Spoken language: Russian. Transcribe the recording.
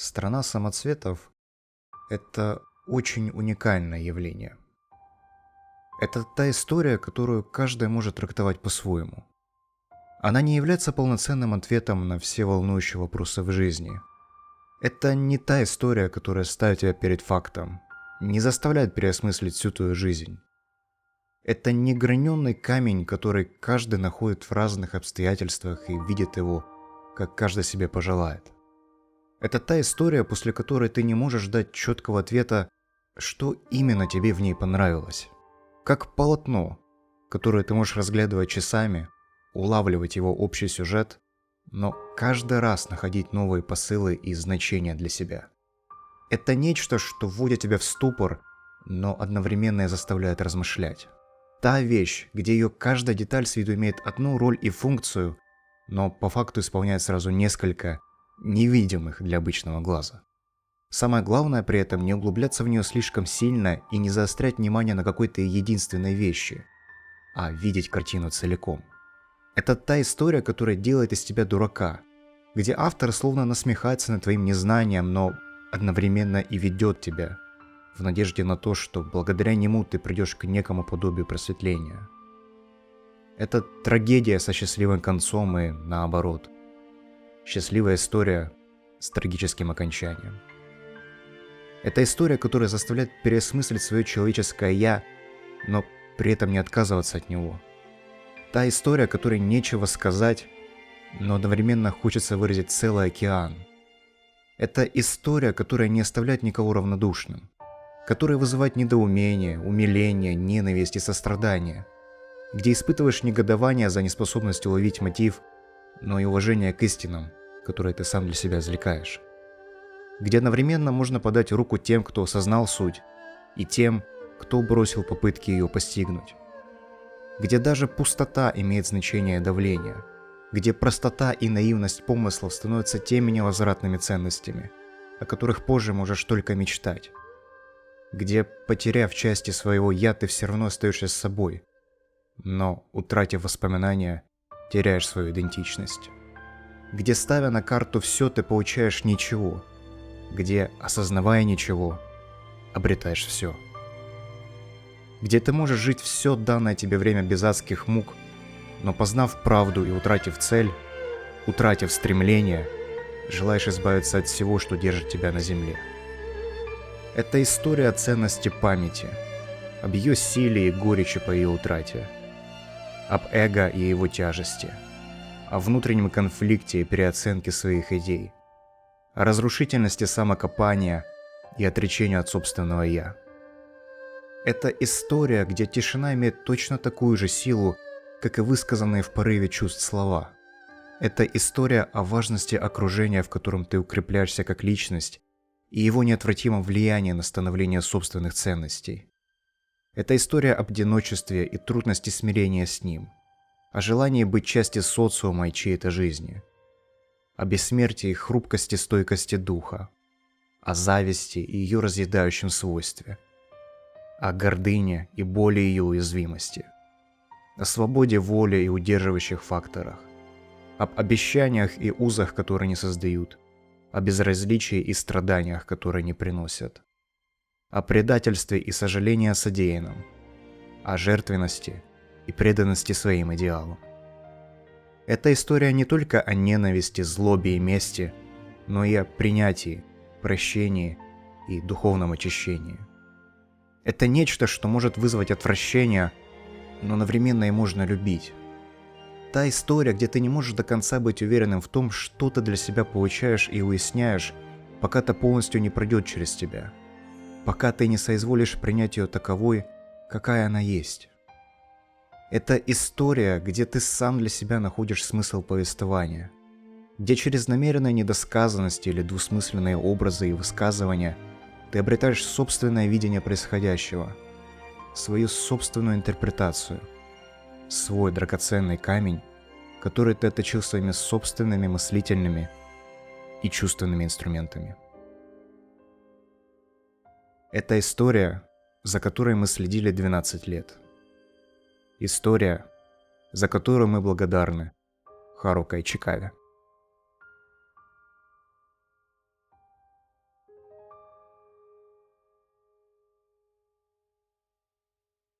Страна самоцветов — это очень уникальное явление. Это та история, которую каждый может трактовать по-своему. Она не является полноценным ответом на все волнующие вопросы в жизни. Это не та история, которая ставит тебя перед фактом, не заставляет переосмыслить всю твою жизнь. Это не граненый камень, который каждый находит в разных обстоятельствах и видит его, как каждый себе пожелает. Это та история, после которой ты не можешь дать четкого ответа, что именно тебе в ней понравилось. Как полотно, которое ты можешь разглядывать часами, улавливать его общий сюжет, но каждый раз находить новые посылы и значения для себя. Это нечто, что вводит тебя в ступор, но одновременно и заставляет размышлять. Та вещь, где ее каждая деталь с виду имеет одну роль и функцию, но по факту исполняет сразу несколько, невидимых для обычного глаза. Самое главное при этом не углубляться в нее слишком сильно и не заострять внимание на какой-то единственной вещи, а видеть картину целиком. Это та история, которая делает из тебя дурака, где автор словно насмехается над твоим незнанием, но одновременно и ведет тебя, в надежде на то, что благодаря нему ты придешь к некому подобию просветления. Это трагедия со счастливым концом и наоборот. Счастливая история с трагическим окончанием. Это история, которая заставляет переосмыслить свое человеческое «я», но при этом не отказываться от него. Та история, которой нечего сказать, но одновременно хочется выразить целый океан. Это история, которая не оставляет никого равнодушным, которая вызывает недоумение, умиление, ненависть и сострадание, где испытываешь негодование за неспособность уловить мотив, но и уважение к истинам, которые ты сам для себя извлекаешь. Где одновременно можно подать руку тем, кто осознал суть, и тем, кто бросил попытки ее постигнуть. Где даже пустота имеет значение давления, где простота и наивность помыслов становятся теми невозвратными ценностями, о которых позже можешь только мечтать. Где, потеряв части своего «я», ты все равно остаешься с собой, но, утратив воспоминания, теряешь свою идентичность. Где, ставя на карту все, ты получаешь ничего, где, осознавая ничего, обретаешь все. Где ты можешь жить все данное тебе время без адских мук, но познав правду и утратив цель, утратив стремление, желаешь избавиться от всего, что держит тебя на земле. Это история о ценности памяти, об ее силе и горечи по ее утрате, об эго и его тяжести, о внутреннем конфликте и переоценке своих идей, о разрушительности самокопания и отречении от собственного «я». Это история, где тишина имеет точно такую же силу, как и высказанные в порыве чувств слова. Это история о важности окружения, в котором ты укрепляешься как личность, и его неотвратимом влиянии на становление собственных ценностей. Это история об одиночестве и трудности смирения с ним, о желании быть частью социума и чьей-то жизни, о бессмертии и хрупкости стойкости духа, о зависти и ее разъедающем свойстве, о гордыне и боли ее уязвимости, о свободе воли и удерживающих факторах, об обещаниях и узах, которые не создают, о безразличии и страданиях, которые не приносят, о предательстве и сожалении о содеянном, о жертвенности и преданности своим идеалам. Эта история не только о ненависти, злобе и мести, но и о принятии, прощении и духовном очищении. Это нечто, что может вызвать отвращение, но одновременно и можно любить. Та история, где ты не можешь до конца быть уверенным в том, что ты для себя получаешь и уясняешь, пока это полностью не пройдет через тебя, пока ты не соизволишь принять ее таковой, какая она есть. Это история, где ты сам для себя находишь смысл повествования, где через намеренные недосказанности или двусмысленные образы и высказывания ты обретаешь собственное видение происходящего, свою собственную интерпретацию, свой драгоценный камень, который ты отточил своими собственными мыслительными и чувственными инструментами. Это история, за которой мы следили 12 лет. История, за которую мы благодарны Харукай Чикаве.